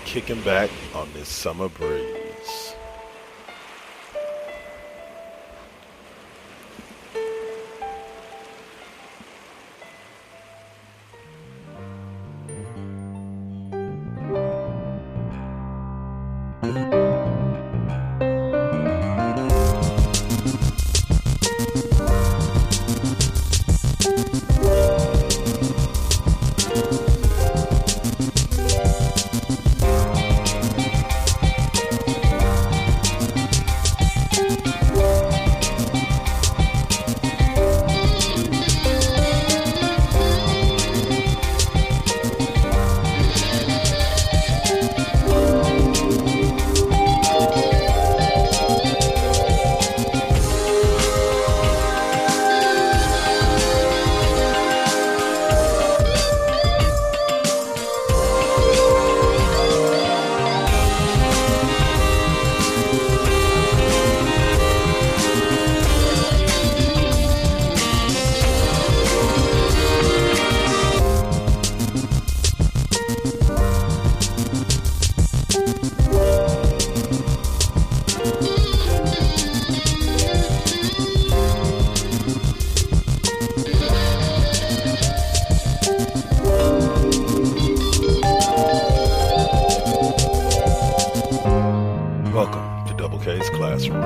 Kicking back on this summer breeze. Welcome to Double K's Classroom.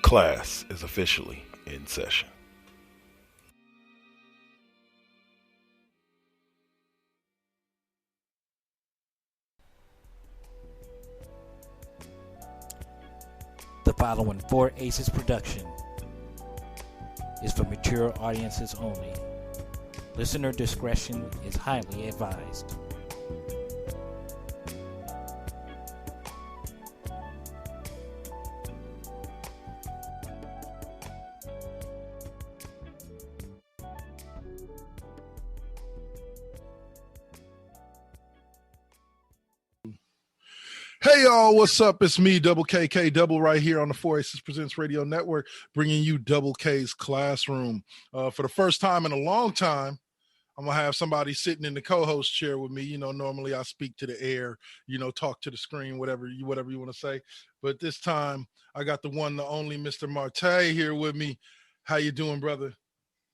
Class is officially in session. The following Four Aces production is for mature audiences only. Listener discretion is highly advised. Hey y'all, what's up? It's me, Double KK Double, right here on the Four Aces Presents Radio Network, bringing you Double K's Classroom. For the first time in a long time, I'm gonna have somebody sitting in the co-host chair with me. You know, normally I speak to the air, talk to the screen, whatever you want to say. But this time, I got the one, the only Mr. Marty here with me. How you doing, brother?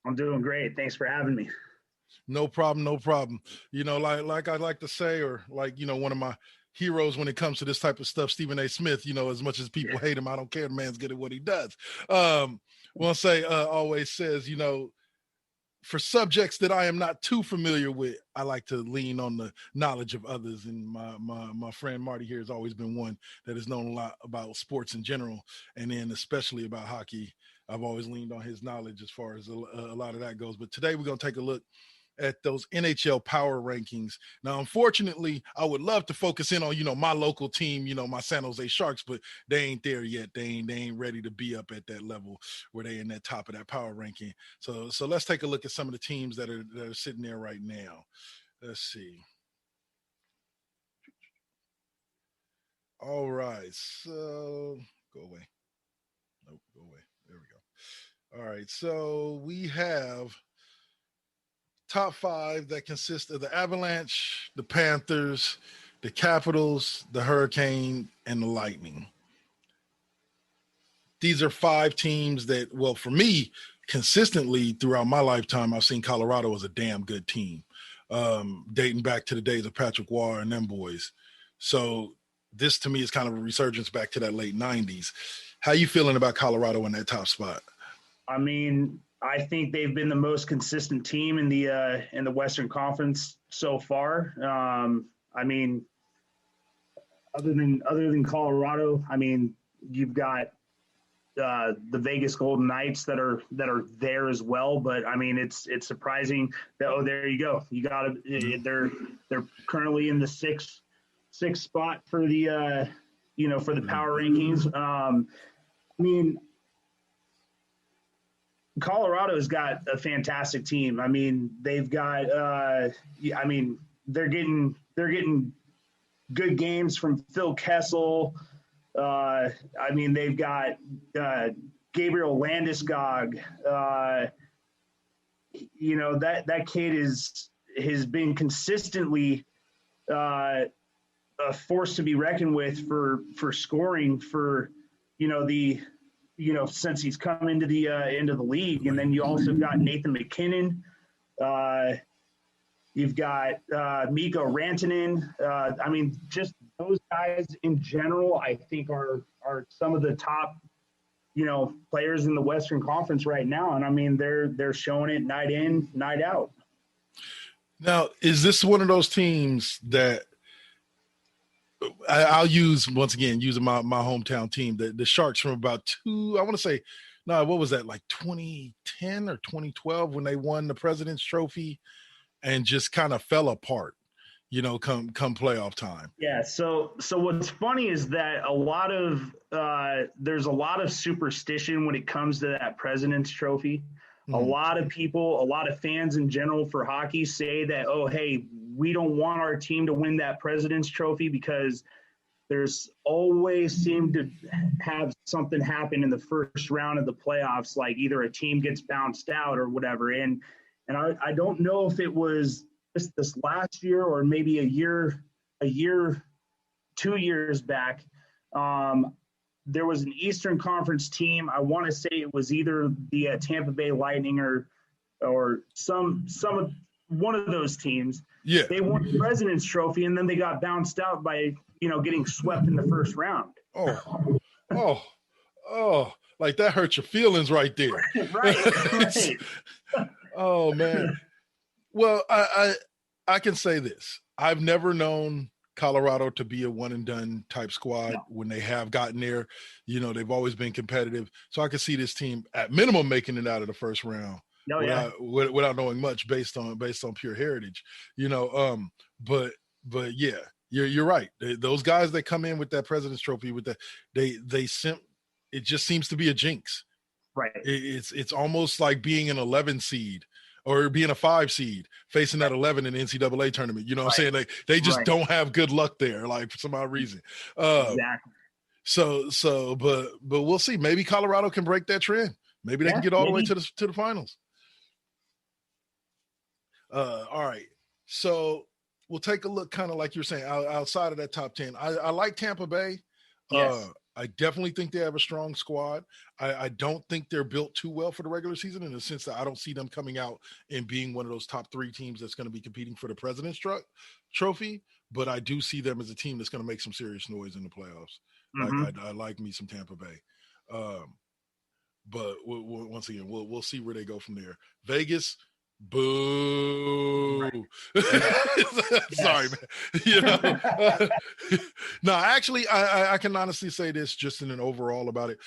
I'm doing great. Thanks for having me. No problem. Like I like to say, or one of my heroes when it comes to this type of stuff, Stephen A. Smith, as much as people hate him, I don't care. The man's good at what he does. Always says, for subjects that I am not too familiar with, I like to lean on the knowledge of others. And my friend Marty here has always been one that has known a lot about sports in general, and then especially about hockey. I've always leaned on his knowledge as far as a lot of that goes. But today we're going to take a look at those NHL power rankings. Now, unfortunately, I would love to focus in on, my local team, my San Jose Sharks, but they ain't there yet. They ain't ready to be up at that level where they in that top of that power ranking. So let's take a look at some of the teams that are sitting there right now. Let's see. All right. So go away. Nope, go away. There we go. All right. So we have top five that consist of the Avalanche, the Panthers, the Capitals, the Hurricane, and the Lightning. These are five teams that, well, for me, consistently throughout my lifetime, I've seen Colorado as a damn good team, dating back to the days of Patrick Roy and them boys. So this, to me, is kind of a resurgence back to that late 90s. How you feeling about Colorado in that top spot? I mean, I think they've been the most consistent team in the Western Conference so far. I mean, other than Colorado, I mean, you've got the Vegas Golden Knights that are there as well. But I mean, it's surprising that there you go. You got to they're currently in the sixth spot for the for the power rankings. I mean, Colorado's got a fantastic team. I mean, they've got they're getting good games from Phil Kessel. I mean, they've got Gabriel Landeskog. That kid has been consistently a force to be reckoned with for scoring for since he's come into the league. And then you also got Nathan McKinnon. You've got Mikko Rantanen. Just those guys in general, I think are some of the top players in the Western Conference right now. And they're showing it night in, night out. Now, is this one of those teams that I'll use, once again, using my hometown team, the Sharks from about what was that, like 2010 or 2012 when they won the President's Trophy and just kind of fell apart, come playoff time. Yeah. So what's funny is that there's a lot of superstition when it comes to that President's Trophy. A lot of people, a lot of fans in general for hockey say that, oh, hey, we don't want our team to win that President's Trophy because there's always seemed to have something happen in the first round of the playoffs, like either a team gets bounced out or whatever. And I don't know if it was this last year or maybe a year, 2 years back. There was an Eastern Conference team. I want to say it was either the Tampa Bay Lightning or one of those teams. Yeah. They won the President's Trophy, and then they got bounced out by, getting swept in the first round. Oh, like that hurt your feelings right there. Right. Oh, man. Well, I can say this. I've never known Colorado to be a one and done type squad. No. When they have gotten there, they've always been competitive. So I can see this team at minimum making it out of the first round. Without knowing much based on pure heritage, but yeah, you're right. Those guys that come in with that President's Trophy with that, it just seems to be a jinx. Right. It's almost like being an 11 seed or being a 5 seed facing that 11 in the NCAA tournament. You know what I'm saying? They just don't have good luck there, like for some odd reason. Exactly. So, but we'll see. Maybe Colorado can break that trend. Maybe they can get all the way to the finals. All right. So we'll take a look, kind of like you're saying, outside of that top 10. I like Tampa Bay. Yes. I definitely think they have a strong squad. I don't think they're built too well for the regular season in the sense that I don't see them coming out and being one of those top 3 teams that's going to be competing for the President's Trophy. But I do see them as a team that's going to make some serious noise in the playoffs. Mm-hmm. I like me some Tampa Bay. But once again, we'll see where they go from there. Vegas, boo. Right. Sorry, man. No, actually, I can honestly say this just in an overall about it.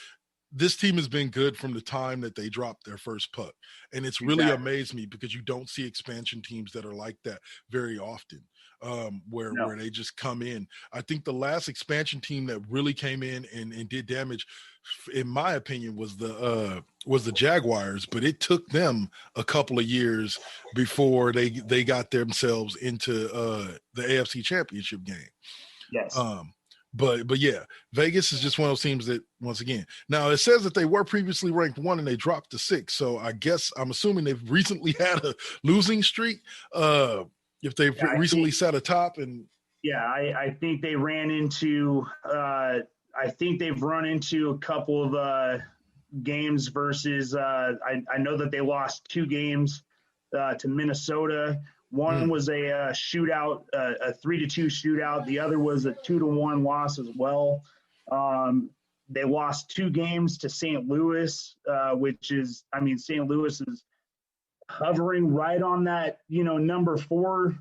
This team has been good from the time that they dropped their first puck. And it's really amazed me because you don't see expansion teams that are like that very often, where they just come in. I think the last expansion team that really came in and did damage, in my opinion, was the Jaguars, but it took them a couple of years before they got themselves into the AFC Championship game. Yes. But yeah, Vegas is just one of those teams that, once again, now it says that they were previously ranked 1 and they dropped to 6. So I'm assuming they've recently had a losing streak. If they've recently set a top and. Yeah, I think they ran into, I think they've run into a couple of games versus, I know that they lost 2 games to Minnesota. One was a shootout, a 3-2 shootout. The other was a 2-1 loss as well. They lost 2 games to St. Louis, which is, St. Louis is hovering right on that, number 4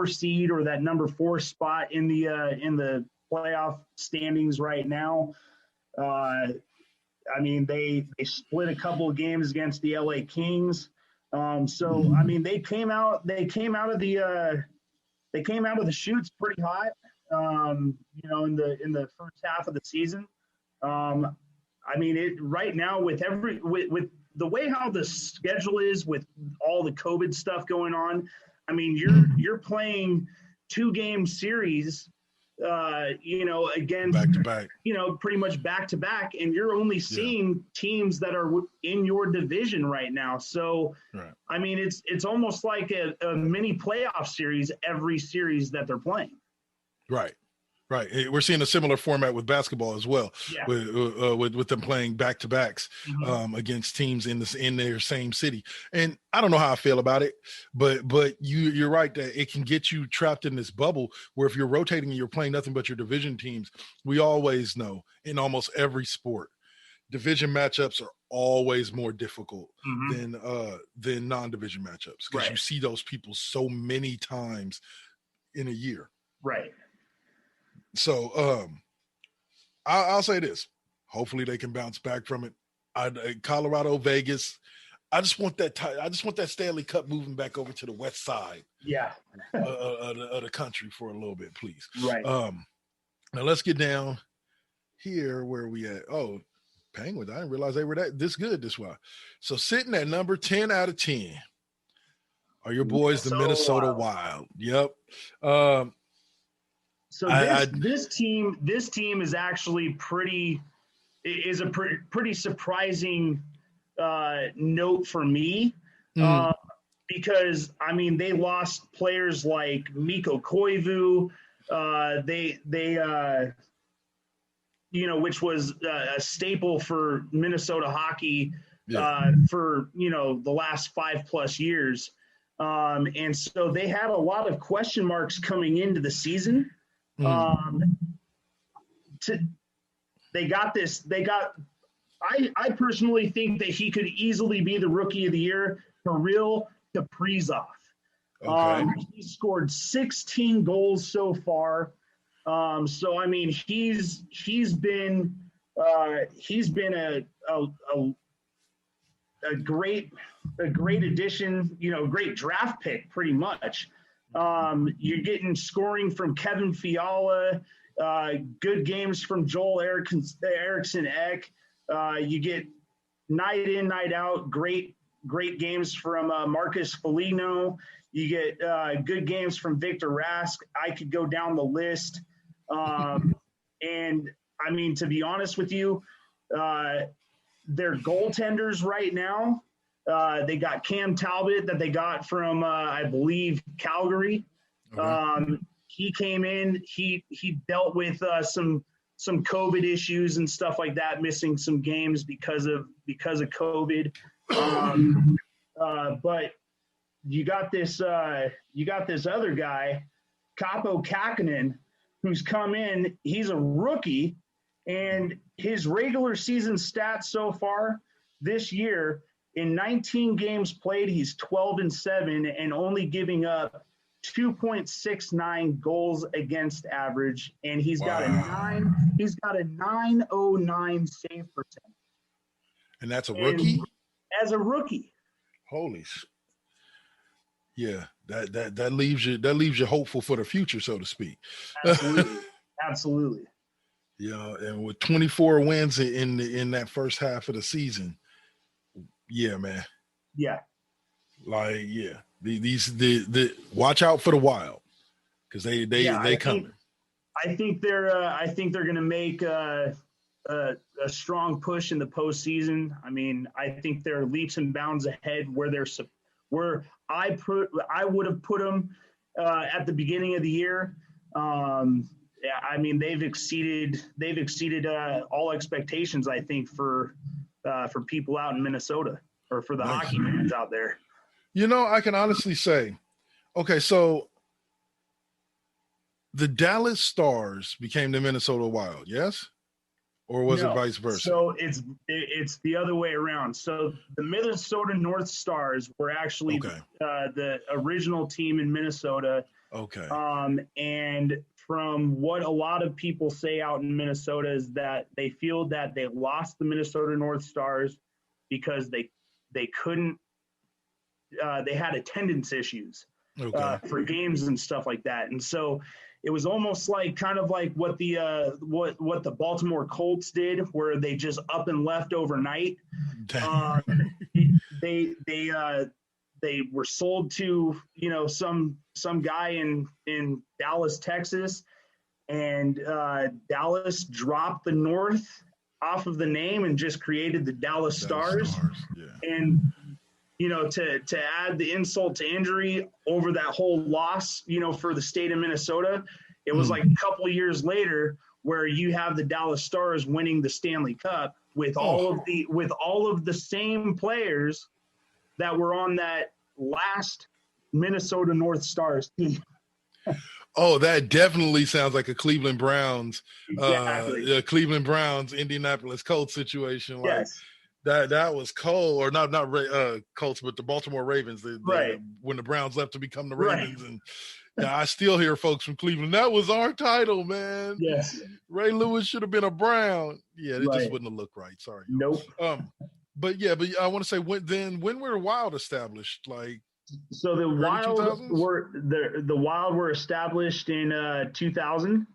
seed or that number 4 spot in the playoff standings right now. They split a couple of games against the LA Kings. They came out of the chutes pretty hot, in the first half of the season. Right now with the way how the schedule is with all the COVID stuff going on, you're playing 2-game series against back to back. Pretty much back to back, and you're only seeing teams that are in your division right now. So, right. I mean, it's almost like a mini playoff series every series that they're playing. Right. Right. We're seeing a similar format with basketball as well, with them playing back to backs against teams in their same city. And I don't know how I feel about it, but you're right that it can get you trapped in this bubble where if you're rotating and you're playing nothing but your division teams, we always know in almost every sport, division matchups are always more difficult than non-division matchups because you see those people so many times in a year. Right. So I'll say this. Hopefully they can bounce back from it. Colorado, Vegas. I just want that Stanley Cup moving back over to the west side of the country for a little bit, please. Right. Now let's get down here where we at. Oh, Penguins. I didn't realize they were this good this while. So sitting at number 10 out of 10 are your boys, the Minnesota Wild. Yep. So this team is actually pretty surprising note for me because I mean they lost players like Mikko Koivu, which was a staple for Minnesota hockey for the last 5+ years, and so they had a lot of question marks coming into the season. I personally think that he could easily be the rookie of the year, Kirill Kaprizov. Okay. He scored 16 goals so far. So I mean, he's been a great addition, great draft pick pretty much. You're getting scoring from Kevin Fiala, good games from Joel Eriksson Ek. You get night in, night out, great games from Marcus Foligno. You get good games from Victor Rask. I could go down the list. And I mean, to be honest with you, their goaltenders right now, they got Cam Talbot that they got from, I believe, Calgary. Okay. He came in. He dealt with some COVID issues and stuff like that, missing some games because of COVID. But you got this other guy, Kaapo Kähkönen, who's come in. He's a rookie, and his regular season stats so far this year. In 19 games played, he's 12-7 and only giving up 2.69 goals against average, and he's got a 909 save percentage. And that's a rookie? As a rookie. Holy yeah, that leaves you hopeful for the future, so to speak. Absolutely. Yeah, and with 24 wins in that first half of the season. Yeah, man. Yeah. Like, yeah. The watch out for the Wild because they coming. I think they're going to make a strong push in the postseason. I mean, I think they're leaps and bounds ahead where I would have put them at the beginning of the year. I mean, they've exceeded all expectations, I think, for people out in Minnesota or for the hockey fans out there. I can honestly say, okay, so the Dallas Stars became the Minnesota Wild, yes? Or was it vice versa? So it's the other way around. So the Minnesota North Stars were actually the original team in Minnesota. Okay. And from what a lot of people say out in Minnesota is that they feel that they lost the Minnesota North Stars because they couldn't they had attendance issues for games and stuff like that. And so it was almost like kind of like what the Baltimore Colts did, where they just up and left overnight. They were sold to some guy in Dallas, Texas, and Dallas dropped the North off of the name and just created the Dallas Stars. Yeah. And, you know, to add the insult to injury over that whole loss, you know, for the state of Minnesota, it was like a couple of years later where you have the Dallas Stars winning the Stanley Cup with all of the same players that were on that last Minnesota North Stars team. Oh, that definitely sounds like a Cleveland Browns, Exactly. Cleveland Browns, Indianapolis Colts situation. Like Yes. that was cold, or not Colts, but the Baltimore Ravens. Right. When the Browns left to become the Right. Ravens, and yeah, I still hear folks from Cleveland. That was our title, man. Yes. Ray Lewis should have been a Brown. Yeah, it Right. just wouldn't have looked right. Sorry. Nope. But I want to say when were Wild established? Like, so the Wild 2000s? were established in 2000.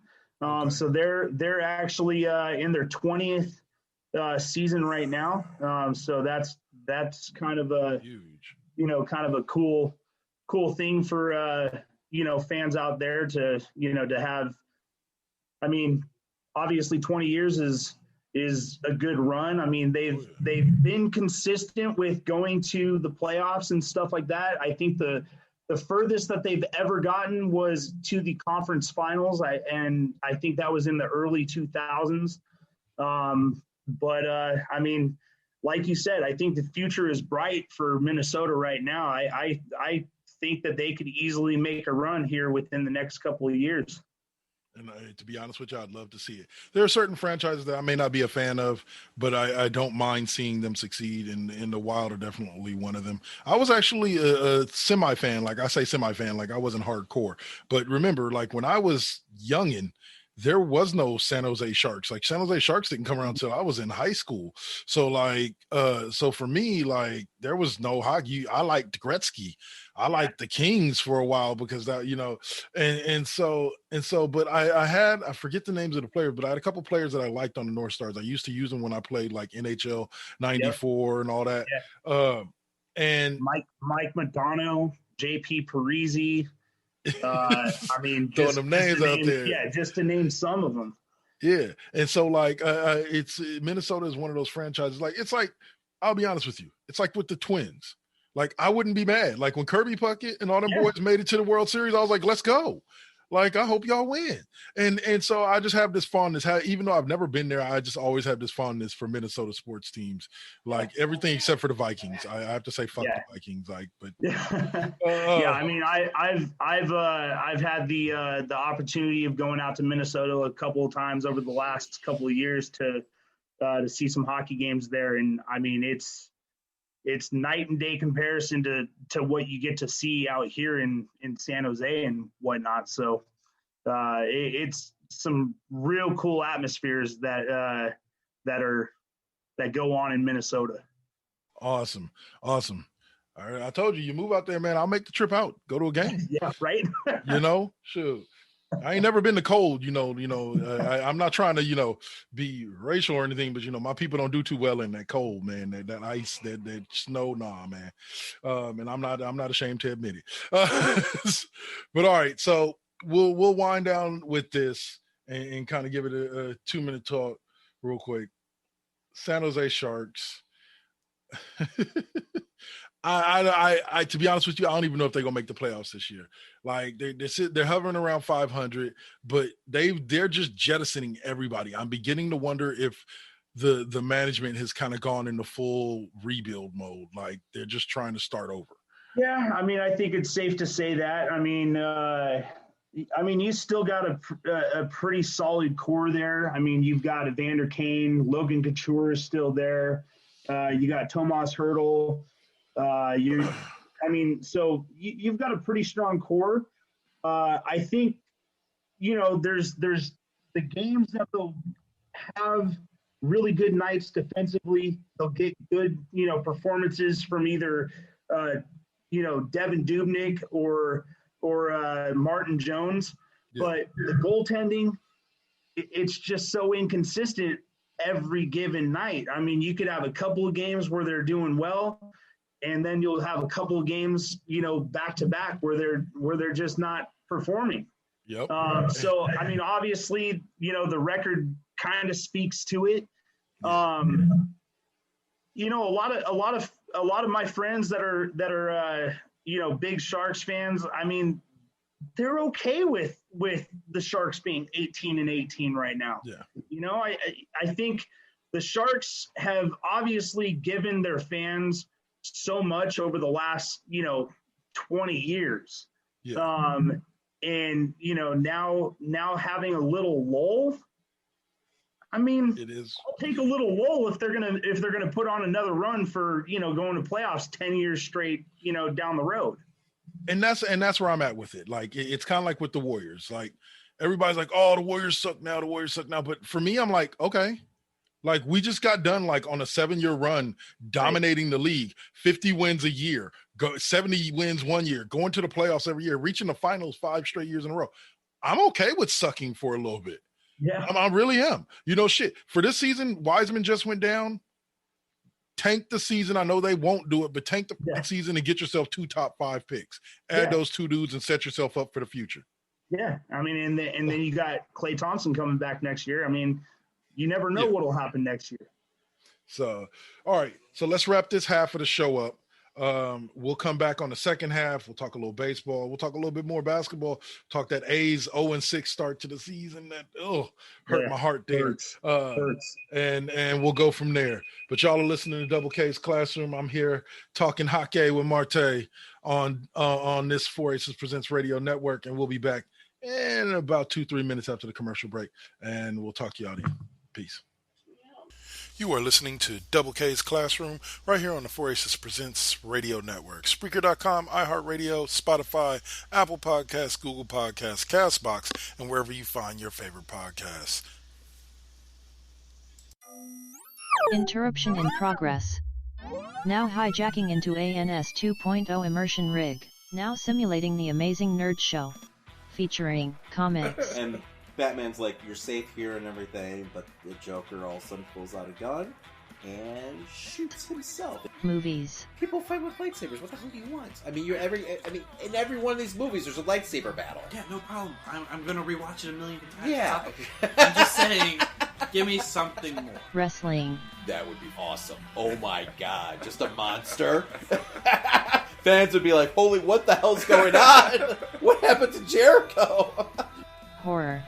Okay. So they're actually in their 20th season right now. So that's kind of a Huge. you know, kind of a cool thing for you know, fans out there to, you know, to have. I mean, obviously 20 years is a good run. I mean, they've been consistent with going to the playoffs and stuff like that. I think the furthest that they've ever gotten was to the conference finals. I think that was in the early 2000s. I mean, like you said, I think the future is bright for Minnesota right now. I think that they could easily make a run here within the next couple of years. And to be honest with you, I'd love to see it. There are certain franchises that I may not be a fan of, but I don't mind seeing them succeed, and the Wild are definitely one of them. I was actually a semi-fan. Like I say semi-fan, like I wasn't hardcore. But remember, like when I was youngin', there was no San Jose Sharks. Like San Jose Sharks didn't come around until I was in high school. So like, so for me, like there was no hockey. I liked Gretzky. I liked the Kings for a while because that, you know, and so, but I forget the names of the players, but I had a couple players that I liked on the North Stars. I used to use them when I played like NHL 94 and all that. Yeah. And Mike Madonna, JP Parisi. I mean, throwing them names out there. Yeah, just to name some of them. Yeah, and so like it's Minnesota is one of those franchises. Like it's like, I'll be honest with you, it's like with the Twins. Like I wouldn't be mad. Like when Kirby Puckett and all them boys made it to the World Series, I was like, let's go. Like I hope y'all win. And so I just have this fondness. Even though I've never been there, I just always have this fondness for Minnesota sports teams. Like everything except for the Vikings. I have to say fuck the Vikings. Like, but yeah, I mean, I've had the opportunity of going out to Minnesota a couple of times over the last couple of years to see some hockey games there, and I mean it's night and day comparison to what you get to see out here in San Jose and whatnot. So it's some real cool atmospheres that go on in Minnesota. Awesome. All right, I told you move out there, man. I'll make the trip out. Go to a game. Yeah, right. You know, shoot. I ain't never been to cold, I'm not trying to, be racial or anything, but my people don't do too well in that cold, man. That ice, that snow, nah, man. And I'm not ashamed to admit it. But all right, so we'll wind down with this and kind of give it a 2-minute talk real quick. San Jose Sharks. I to be honest with you, I don't even know if they're gonna make the playoffs this year. Like they're hovering around 500, but they're just jettisoning everybody. I'm beginning to wonder if the management has kind of gone into full rebuild mode. Like they're just trying to start over. Yeah, I mean, I think it's safe to say that. I mean, you still got a pretty solid core there. I mean, you've got Evander Kane, Logan Couture is still there. You got Tomas Hertl. You've got a pretty strong core. I think, there's the games that they'll have really good nights defensively. They'll get good, performances from either, Devin Dubnyk or Martin Jones. Yeah. But the goaltending, it's just so inconsistent every given night. I mean, you could have a couple of games where they're doing well, and then you'll have a couple of games, back to back where they're just not performing. Yep. So I mean, obviously, the record kind of speaks to it. Yeah. A lot of my friends that are big Sharks fans. I mean, they're okay with the Sharks being 18-18 right now. Yeah. I think the Sharks have obviously given their fans so much over the last 20 years. Yeah. And now having a little lull. I mean, It is. I'll take a little lull if they're gonna put on another run for going to playoffs 10 years straight down the road. And that's where I'm at with it. Like it's kind of like with the Warriors. Like everybody's like, oh, the Warriors suck now. The Warriors suck now. But for me, I'm like, okay. Like we just got done like on a 7-year run, dominating the league, 50 wins a year, 70 wins 1 year, going to the playoffs every year, reaching the finals 5 straight years in a row. I'm okay with sucking for a little bit. Yeah, I really am. Shit. For this season, Wiseman just went down. Tank the season. I know they won't do it, but tank the season and get yourself 2 top 5 picks. Add those 2 dudes and set yourself up for the future. Yeah, I mean, and then you got Klay Thompson coming back next year. I mean, you never know what will happen next year. So, all right. So let's wrap this half of the show up. We'll come back on the second half. We'll talk a little baseball. We'll talk a little bit more basketball. Talk that A's 0-6 start to the season that hurt my heart there. Hurts. And we'll go from there. But y'all are listening to Double K's Classroom. I'm here talking hockey with Marty on this 4 Aces Presents Radio Network, and we'll be back in about 2-3 minutes after the commercial break, and we'll talk to y'all then. Peace. You are listening to Double K's Classroom right here on the 4 Aces Presents Radio Network. Spreaker.com, iHeartRadio, Spotify, Apple Podcasts, Google Podcasts, CastBox, and wherever you find your favorite podcasts. Interruption in progress. Now hijacking into ANS 2.0 immersion rig. Now simulating the amazing nerd show. Featuring comics. And Batman's like, you're safe here and everything, but the Joker all of a sudden pulls out a gun and shoots himself. Movies. People fight with lightsabers. What the hell do you want? I mean, in every one of these movies, there's a lightsaber battle. Yeah, no problem. I'm gonna rewatch it a million times. Yeah. I'm just saying, give me something more. Wrestling. That would be awesome. Oh my god, just a monster. Fans would be like, holy, what the hell's going on? What happened to Jericho? Horror.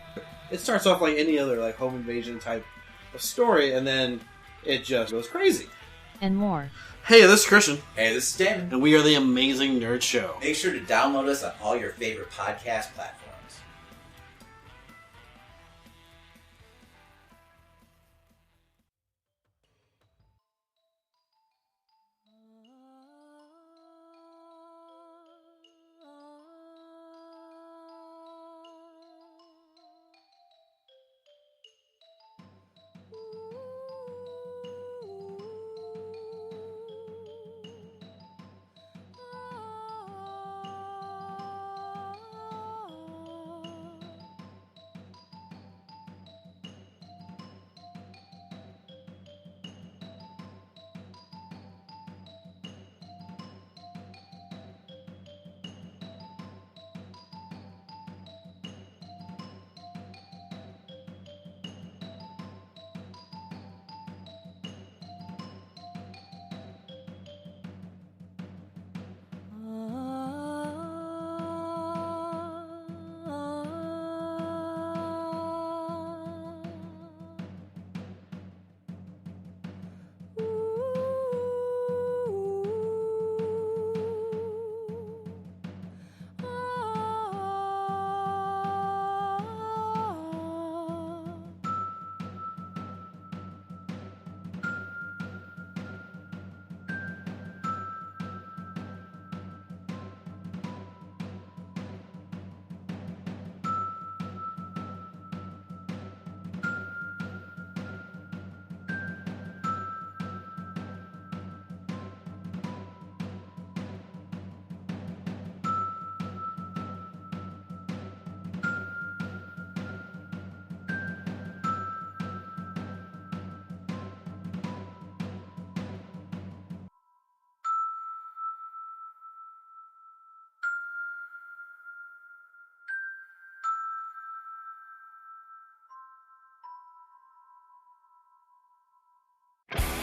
It starts off like any other like home invasion type of story, and then it just goes crazy. And more. Hey, this is Christian. Hey, this is Damon. And we are the Amazing Nerd Show. Make sure to download us on all your favorite podcast platforms.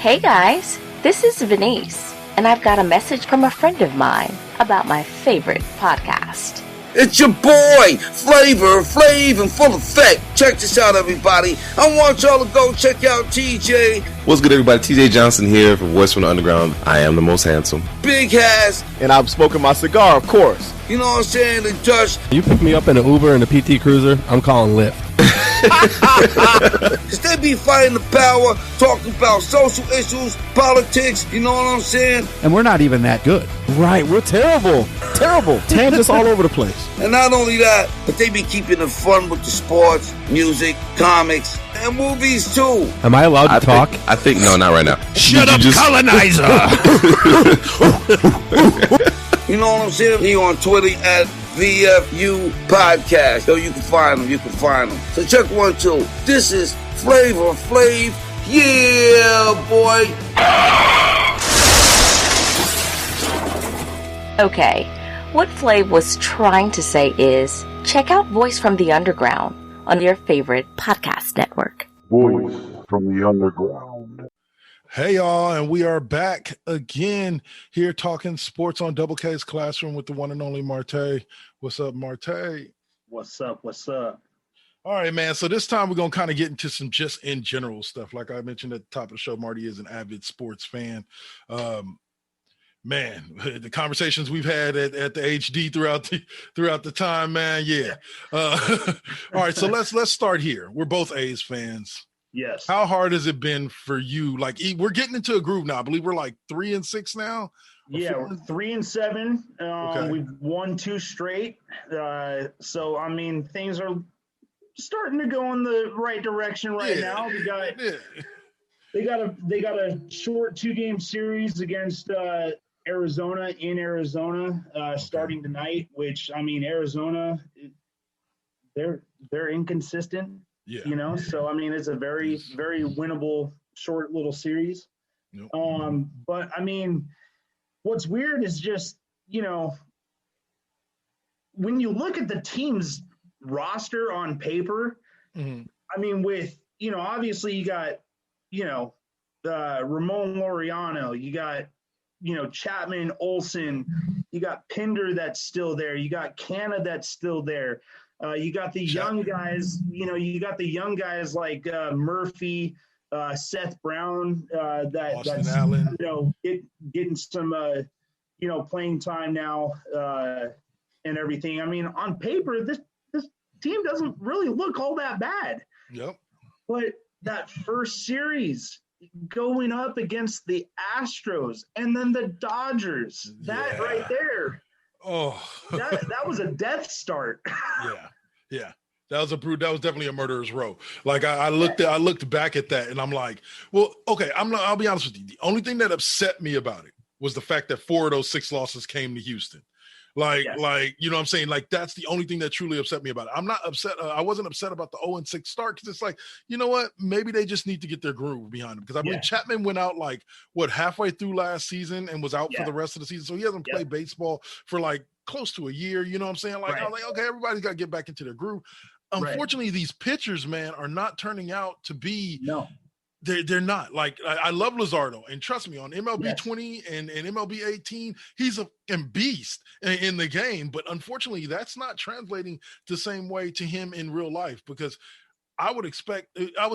Hey guys, this is Venice, and I've got a message from a friend of mine about my favorite podcast. It's your boy, Flavor Flav in full effect. Check this out, everybody. I want y'all to go check out TJ. What's good, everybody? TJ Johnson here for Voice from the Underground. I am the most handsome. Big Has. And I'm smoking my cigar, of course. You know what I'm saying? The Dutch. You pick me up in an Uber and a PT Cruiser, I'm calling Lyft. Cause they be fighting the power, talking about social issues, politics, you know what I'm saying? And we're not even that good. Right, we're terrible. Terrible. Tangents all over the place. And not only that, but they be keeping it fun with the sports, music, comics, and movies too. Am I allowed to talk? I think no, not right now. Shut up, colonizer! You know what I'm saying? He on Twitter at VFU Podcast. Yo, you can find them. So check 1, 2. This is Flavor Flav. Yeah, boy. Okay, what Flav was trying to say is, check out Voice from the Underground on your favorite podcast network. Voice from the Underground. Hey y'all, and we are back again here talking sports on Double K's Classroom with the one and only Marty. What's up, Marty? What's up? All right, man. So this time we're going to kind of get into some just in general stuff. Like I mentioned at the top of the show, Marty is an avid sports fan. Man, the conversations we've had at the HD throughout the time, man. Yeah. All right. So let's start here. We're both A's fans. Yes. How hard has it been for you? Like, we're getting into a groove now. I believe we're like 3-6 now. Yeah, we're 3-7. Okay. We've won 2 straight. So I mean, things are starting to go in the right direction right now. They got a short 2-game series against Arizona in Arizona starting tonight. Which, I mean, Arizona, they're inconsistent. Yeah. You know, so I mean, it's a very, very winnable short little series. Yep. But I mean, what's weird is just, you know, when you look at the team's roster on paper, I mean, with, you know, obviously you got, you know, Ramon Laureano, you got, you know, Chapman, Olsen, you got Pinder that's still there, you got Canna that's still there. You got the young guys, you know, like Murphy, Seth Brown, that's Allen. You know, getting some, you know, playing time now and everything. I mean, on paper, this team doesn't really look all that bad. Yep. But that first series going up against the Astros and then the Dodgers, that right there. Oh, that was a death start. Yeah. That was definitely a murderer's row. Like I looked back at that and I'm like, well, okay, I'll be honest with you. The only thing that upset me about it was the fact that 4 of those 6 losses came to Houston. Like, you know what I'm saying? Like, that's the only thing that truly upset me about it. I'm not upset. I wasn't upset about the 0-6 start because it's like, you know what? Maybe they just need to get their groove behind them. Because I mean, Chapman went out like, halfway through last season and was out for the rest of the season. So he hasn't played baseball for like close to a year. You know what I'm saying? Like, I was like, okay, everybody's got to get back into their groove. Unfortunately, these pitchers, man, are not turning out to be They're not. Like, I love Luzardo, and trust me, on MLB 20 and MLB 18, he's a beast in the game. But unfortunately, that's not translating the same way to him in real life, because I would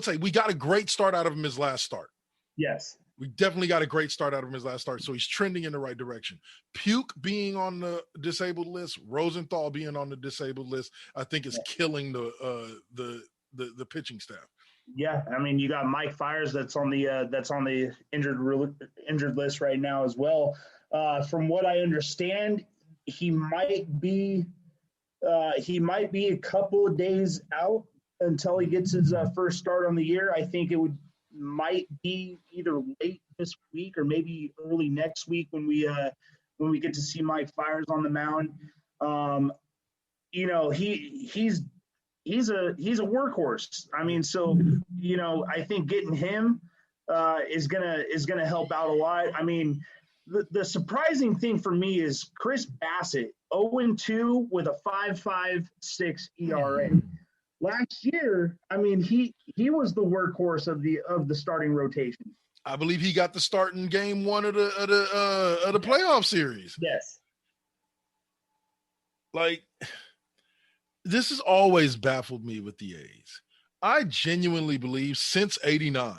say we got a great start out of him his last start. Yes. We definitely got a great start out of him his last start, so he's trending in the right direction. Puke being on the disabled list, Rosenthal being on the disabled list, I think is killing the pitching staff. Yeah, I mean, you got Mike Fiers that's on the injured list right now as well. From what I understand, he might be a couple of days out until he gets his first start on the year. I think it might be either late this week or maybe early next week when we get to see Mike Fiers on the mound. You know, he's a workhorse. I mean, so, you know, I think getting him is gonna help out a lot. I mean, the surprising thing for me is Chris Bassett, 0-2 with a 5.56 ERA. Last year, I mean, he was the workhorse of the starting rotation. I believe he got the start in game 1 of the playoff series. Yes. Like, this has always baffled me with the A's. I genuinely believe since 89,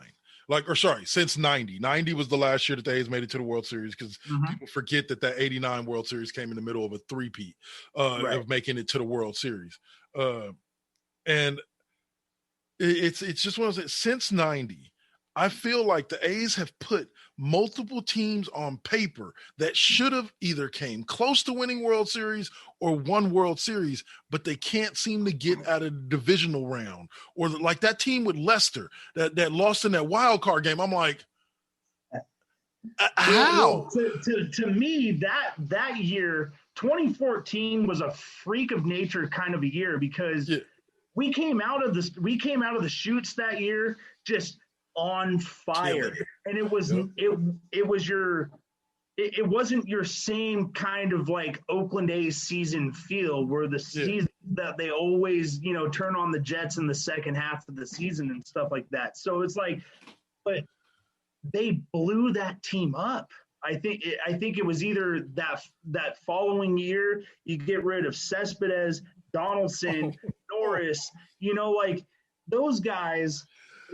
since 90. 90 was the last year that the A's made it to the World Series, because people forget that 89 World Series came in the middle of a three-peat of making it to the World Series. And it's just one of those, since 90, I feel like the A's have put multiple teams on paper that should have either came close to winning World Series or won World Series, but they can't seem to get out of the divisional round. Or like that team with Leicester that lost in that wild card game. I'm like, how? To me, that year, 2014 was a freak of nature kind of a year, because we came out of the chutes that year just on fire, and it wasn't your same kind of like Oakland A's season feel, where the season that they always turn on the Jets in the second half of the season and stuff like that. So it's like, but they blew that team up. I think it was either that following year you get rid of Cespedes, Donaldson, Norris, like those guys.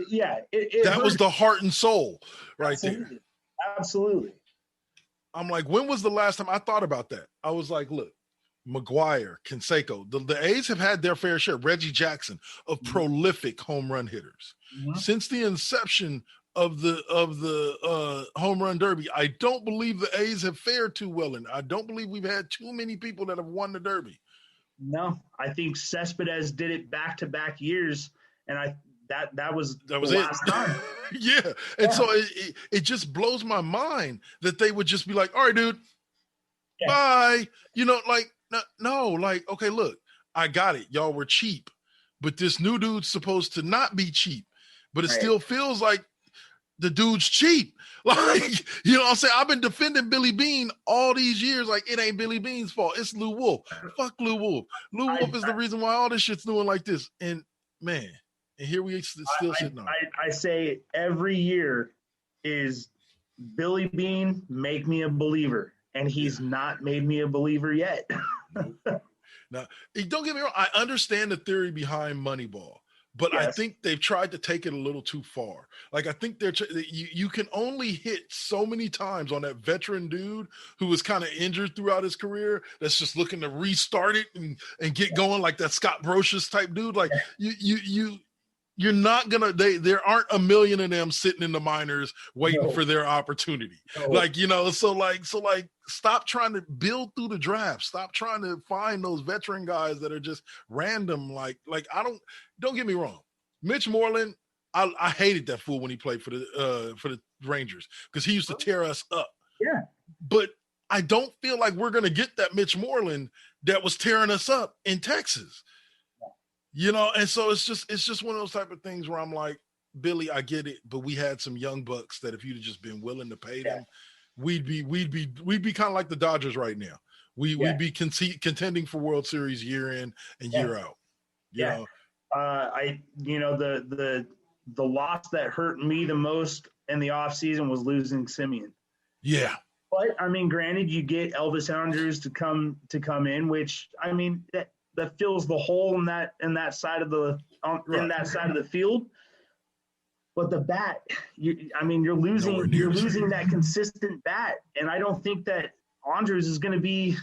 Yeah, that was the heart and soul right there. Absolutely. I'm like, when was the last time I thought about that? I was like, look, McGuire, Canseco, the A's have had their fair share, Reggie Jackson, of prolific home run hitters. Since the inception of the home run derby, I don't believe the A's have fared too well, and I don't believe we've had too many people that have won the derby. No, I think Cespedes did it back-to-back years, and that was the last time. Yeah. And so it just blows my mind that they would just be like, all right, dude, bye. Okay, look, I got it. Y'all were cheap, but this new dude's supposed to not be cheap, but it still feels like the dude's cheap. Like, what I'm saying? I've been defending Billy Bean all these years. Like, it ain't Billy Bean's fault. It's Lou Wolf. Fuck Lou Wolf. Lou Wolf is the reason why all this shit's doing like this. And man, and here we still sitting on. I say every year is Billy Bean, make me a believer. And he's not made me a believer yet. Now, don't get me wrong. I understand the theory behind Moneyball, but I think they've tried to take it a little too far. Like, I think you can only hit so many times on that veteran dude who was kind of injured throughout his career, that's just looking to restart it and get going, like that Scott Brocious type dude. Like, you're not gonna. There aren't a million of them sitting in the minors waiting for their opportunity. So stop trying to build through the draft. Stop trying to find those veteran guys that are just random. Don't get me wrong. Mitch Moreland, I hated that fool when he played for the Rangers, because he used to tear us up. Yeah, but I don't feel like we're gonna get that Mitch Moreland that was tearing us up in Texas. And so it's just one of those type of things where I'm like, Billy, I get it, but we had some young bucks that if you'd have just been willing to pay them, we'd be kind of like the Dodgers right now. We'd be contending for World Series year in and year out. You know? The loss that hurt me the most in the offseason was losing Semien. Yeah. But I mean, granted, you get Elvis Andrus to come in, which I mean that fills the hole in that side of the side of the field. But the bat, you're losing that consistent bat, and I don't think that Andrus is going to be,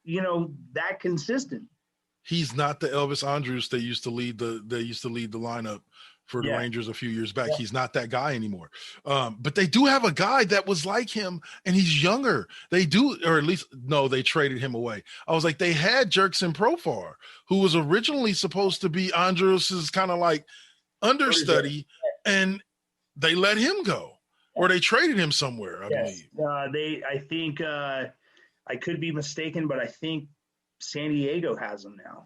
that consistent. He's not the Elvis Andrus that used to lead the lineup for the Rangers a few years back. He's not that guy anymore. But they do have a guy that was like him, and he's younger. They do, or at least, no, they traded him away. I was like, they had Jerkson Profar, who was originally supposed to be Andrus's kind of like understudy, and they let him go, or they traded him somewhere, I believe. I think, I could be mistaken, but I think San Diego has him now.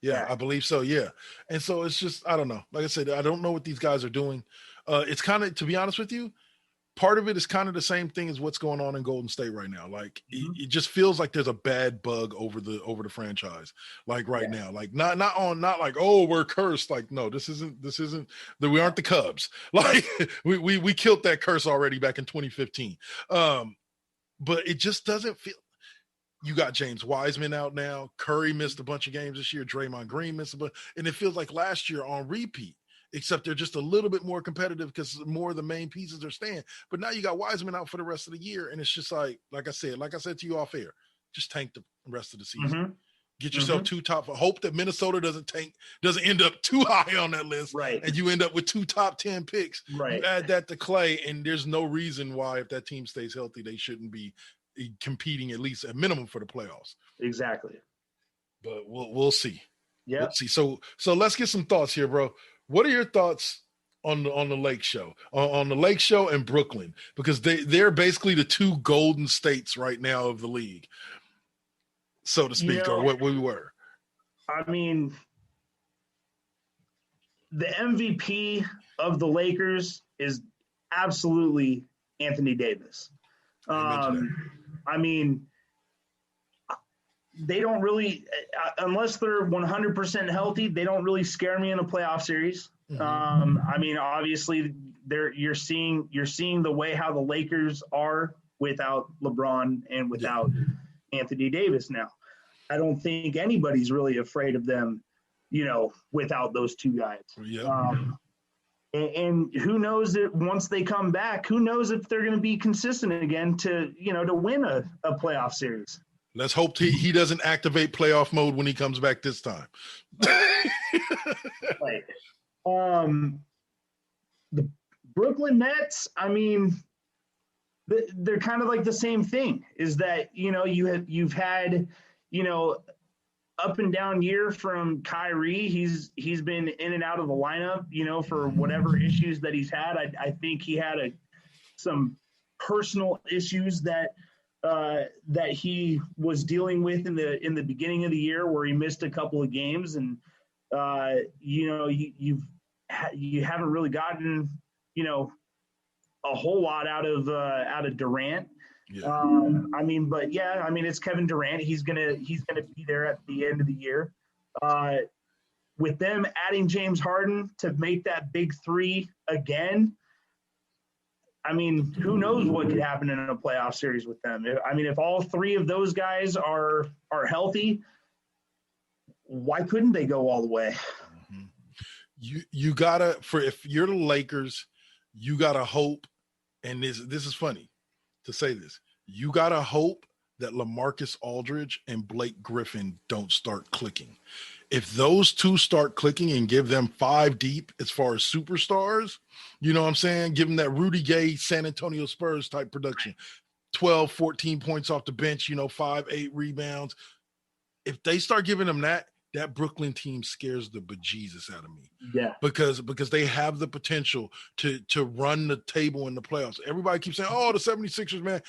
Yeah, I believe so. Yeah. And so it's just, I don't know. Like I said, I don't know what these guys are doing. It's kind of, to be honest with you, part of it is kind of the same thing as what's going on in Golden State right now. Like it just feels like there's a bad bug over the franchise. Like right now, like not like, oh, we're cursed. Like, no, this isn't that we aren't the Cubs. Like we killed that curse already back in 2015. But it just doesn't feel. You got James Wiseman out now. Curry missed a bunch of games this year. Draymond Green missed a bunch, and it feels like last year on repeat. Except they're just a little bit more competitive because more of the main pieces are staying. But now you got Wiseman out for the rest of the year, and it's just like I said to you off air, just tank the rest of the season. Get yourself two top. Hope that Minnesota doesn't end up too high on that list, right? And you end up with 2 top 10 picks. Right. You add that to Clay, and there's no reason why, if that team stays healthy, they shouldn't be competing at least at minimum for the playoffs. Exactly. But we'll see. Yeah. Let's see. So let's get some thoughts here, bro. What are your thoughts on the Lake Show, on the Lake Show and Brooklyn? Because they're basically the 2 golden states right now of the league, so to speak, or what we were. I mean, the MVP of the Lakers is absolutely Anthony Davis. I mean, they don't really, unless they're 100% healthy, they don't really scare me in a playoff series. I mean, obviously, you're seeing the way how the Lakers are without LeBron and without Anthony Davis now. I don't think anybody's really afraid of them, without those 2 guys. Yeah. And who knows that once they come back, who knows if they're going to be consistent again to win a playoff series. Let's hope he doesn't activate playoff mode when he comes back this time. Right. The Brooklyn Nets, I mean, they're kind of like the same thing, is that, you've had, up and down year from Kyrie. He's been in and out of the lineup, for whatever issues that he's had. I think he had some personal issues that he was dealing with in the beginning of the year, where he missed a couple of games, and you haven't really gotten a whole lot out of Durant. Yeah. I mean, it's Kevin Durant. He's gonna be there at the end of the year. With them adding James Harden to make that big 3 again, I mean, who knows what could happen in a playoff series with them? I mean, if all 3 of those guys are healthy, why couldn't they go all the way? You gotta, if you're the Lakers, you gotta hope, and this is funny to say this, you gotta hope that LaMarcus Aldridge and Blake Griffin don't start clicking. If those 2 start clicking and give them 5 deep as far as superstars, you know what I'm saying? Give them that Rudy Gay, San Antonio Spurs type production, 12, 14 points off the bench, 5, 8 rebounds. If they start giving them that Brooklyn team scares the bejesus out of me. Yeah. Because they have the potential to run the table in the playoffs. Everybody keeps saying, oh, the 76ers, man,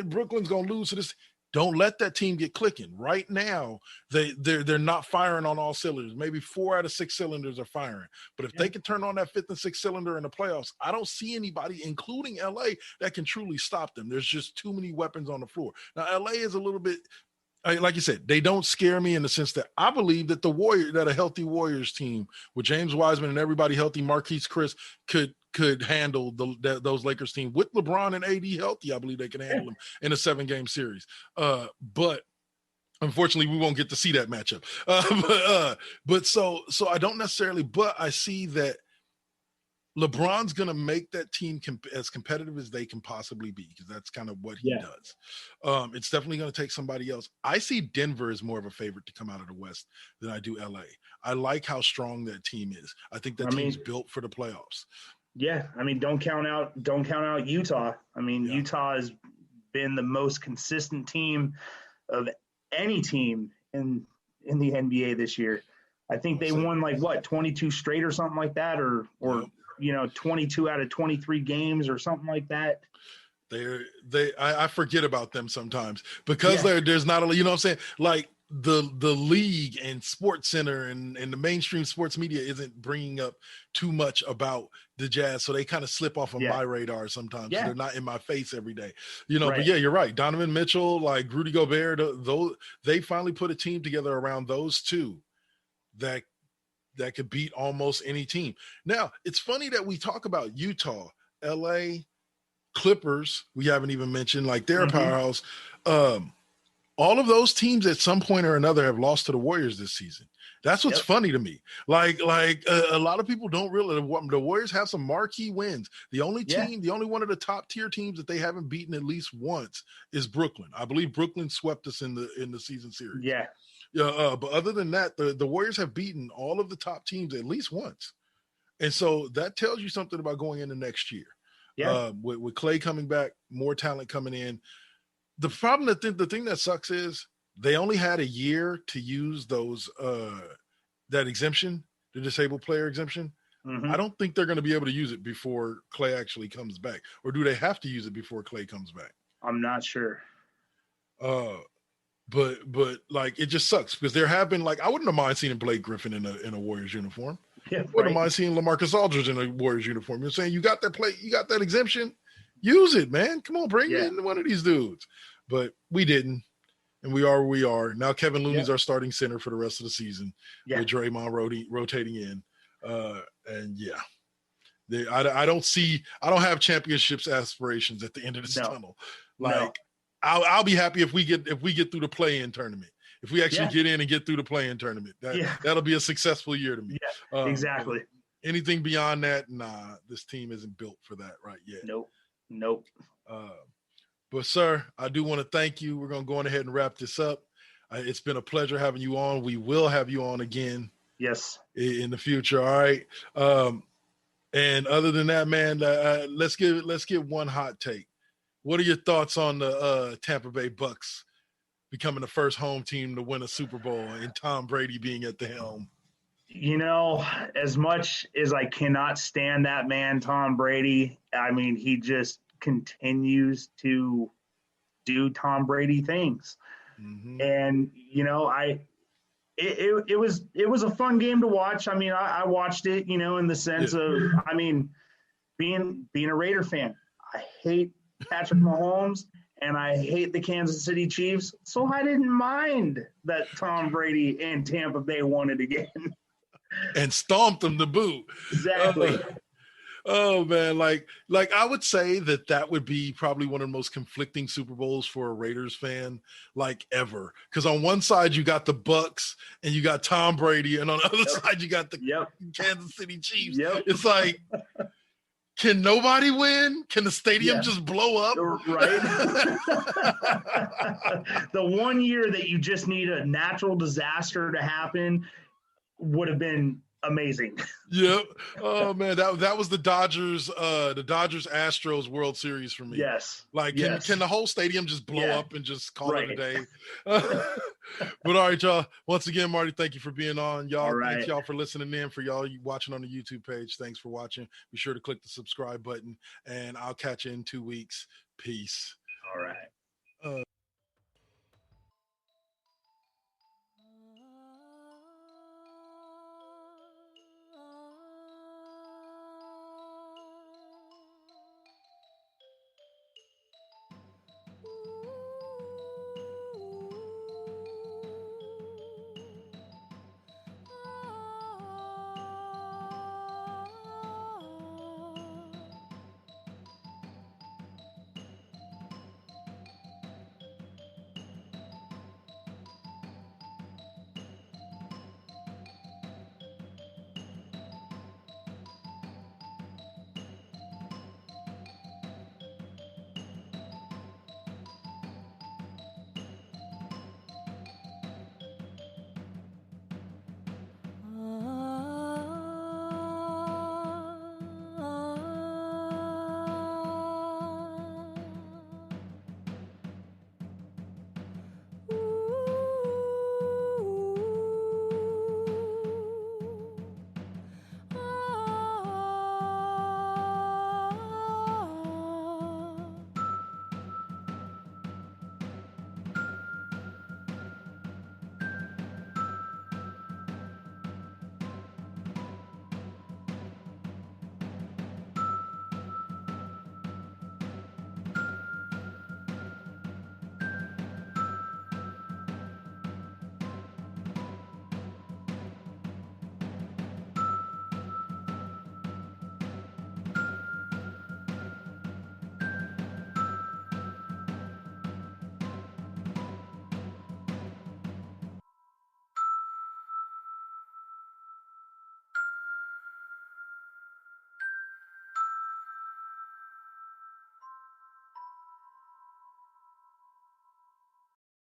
Brooklyn's going to lose to this. Don't let that team get clicking. Right now, they're not firing on all cylinders. Maybe 4 out of 6 cylinders are firing. But if they can turn on that 5th and 6th cylinder in the playoffs, I don't see anybody, including LA, that can truly stop them. There's just too many weapons on the floor. Now, LA is a little bit, like you said, they don't scare me in the sense that I believe that that a healthy Warriors team with James Wiseman and everybody healthy, Marquise Chris could handle those Lakers team with LeBron and AD healthy. I believe they can handle them in a 7-game series. But unfortunately, we won't get to see that matchup. But so I don't necessarily, but I see that LeBron's going to make that team as competitive as they can possibly be, because that's kind of what he does. It's definitely going to take somebody else. I see Denver as more of a favorite to come out of the West than I do LA. I like how strong that team is. I think that team's built for the playoffs. Yeah, I mean, don't count out Utah. I mean, Utah has been the most consistent team of any team in the NBA this year. I think they won 22 straight or something like that, or 22 out of 23 games or something like that. I forget about them sometimes because there's not a, you know what I'm saying? Like the league and Sports Center and the mainstream sports media isn't bringing up too much about the Jazz, so they kind of slip off of my radar sometimes. They're not in my face every day, But yeah, you're right. Donovan Mitchell, like Rudy Gobert, those they finally put a team together around those two that could beat almost any team. Now, it's funny that we talk about Utah, LA, Clippers. We haven't even mentioned, like, they're a powerhouse. All of those teams at some point or another have lost to the Warriors this season. That's what's funny to me. Like a lot of people don't realize the Warriors have some marquee wins. The only team, the only one of the top tier teams that they haven't beaten at least once is Brooklyn. I believe Brooklyn swept us in the season series. Yeah. But other than that, the Warriors have beaten all of the top teams at least once. And so that tells you something about going into next year. Yeah. With Clay coming back, more talent coming in. The problem, the thing that sucks is they only had a year to use those that exemption, the disabled player exemption. I don't think they're going to be able to use it before Clay actually comes back. Or do they have to use it before Clay comes back? I'm not sure. But like, it just sucks because there have been, like, I wouldn't have mind seeing Blake Griffin in a Warriors uniform. Yeah, wouldn't mind seeing LaMarcus Aldridge in a Warriors uniform. You're saying you got that exemption, use it, man. Come on, bring in one of these dudes. But we didn't, and we are where we are. Now Kevin Looney's our starting center for the rest of the season with Draymond rotating in. I don't have championships aspirations at the end of this tunnel. Like, I'll be happy if we get through the play-in tournament. If we actually get in and get through the play-in tournament, that'll be a successful year to me. Yeah, exactly. Anything beyond that, nah, this team isn't built for that right yet. Nope. But, sir, I do want to thank you. We're going to go on ahead and wrap this up. It's been a pleasure having you on. We will have you on again. Yes. In the future. All right. And other than that, man, let's get one hot take. What are your thoughts on the Tampa Bay Bucks becoming the first home team to win a Super Bowl and Tom Brady being at the helm? As much as I cannot stand that man, Tom Brady, I mean, he just continues to do Tom Brady things. And it was a fun game to watch. I mean, I watched it, in the sense of, I mean, being a Raider fan, I hate Patrick Mahomes and I hate the Kansas City Chiefs, so I didn't mind that Tom Brady and Tampa Bay won it again and stomped them to boot. Exactly. Oh man, like I would say that would be probably one of the most conflicting Super Bowls for a Raiders fan, like, ever. Because on one side you got the Bucks and you got Tom Brady, and on the other side you got the Kansas City Chiefs. It's like, can nobody win? Can the stadium just blow up? Right. The one year that you just need a natural disaster to happen would have been amazing. Yep. Oh man, that was the Dodgers Astros World Series for me. Yes. Like, can the whole stadium just blow up and just call it a day? But all right, y'all. Once again, Marty, thank you for being on. Y'all, thank y'all for listening in. For y'all watching on the YouTube page, thanks for watching. Be sure to click the subscribe button, and I'll catch you in 2 weeks. Peace. All right.